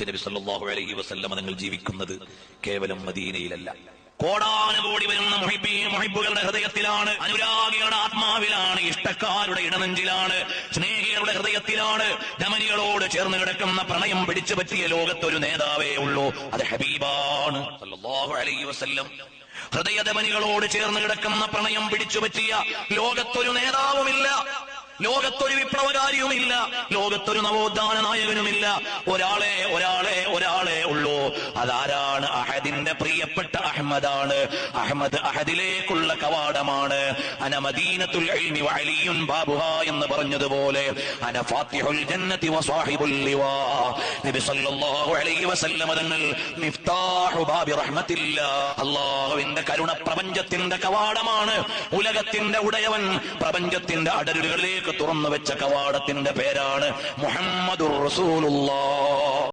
മുത്തുനബി സല്ലല്ലാഹു അലൈഹി വസല്ലം നിങ്ങൾ ജീവിക്കുന്നത് കേവലം മദീനയിലല്ല, കോടാനുകോടി വരുന്ന മുഹിബ്ബുകളുടെ ഹൃദയത്തിലാണ്, അനുരാഗികളുടെ ആത്മാവിലാണ്, ഇഷ്ടക്കാരുടെ ഇടനെഞ്ചിലാണ്, സ്നേഹികളുടെ ഹൃദയത്തിലാണ്. ധമനികളോട് ചേർന്ന് കിടക്കുന്ന പ്രണയം പിടിച്ചു പറ്റിയ ലോകത്തൊരു നേതാവേ ഉള്ളൂ, അത് ഹബീബാണ് സല്ലല്ലാഹു അലൈഹി വസല്ലം. ഹൃദയധമനികളോട് ചേർന്ന് കിടക്കുന്ന പ്രണയം പിടിച്ചു പറ്റിയ ലോകത്തൊരു നേതാവുമില്ല, ലോകത്തൊരു വിപ്ലവകാരിയുമില്ല, ലോകത്തൊരു നവോത്ഥാന നായകനുമില്ല. ഒരാളെ ഉള്ളൂ. അതാരാണ്? അഹദിന്റെ പ്രിയപ്പെട്ട അഹ്മദാണ്. അഹ്മദ് അഹദിലേക്കുള്ള കവാടമാണ്. അന മദീനത്തുൽ ഇൽമി വഅലിയുൻ ബാബുഹാ എന്ന് പറഞ്ഞതുപോലെ അന ഫാത്തിഹുൽ ജന്നതി വസാഹിബുൽ ലിവാ. നബി സല്ലല്ലാഹു അലൈഹി വസല്ലം തങ്ങൾ മിഫ്താഹു ബാബി റഹ്മത്തില്ലാഹ്, അല്ലാഹുവിന്റെ കരുണ പ്രപഞ്ചത്തിന്റെ കവാടമാണ്. ഉലകത്തിന്റെ ഉടയവൻ പ്രപഞ്ചത്തിന്റെ അടരുകളിലേക്ക് തുറന്നു വെച്ച കവാടത്തിന്റെ പേരാണ് മുഹമ്മദുർ റസൂലുള്ളാഹ്.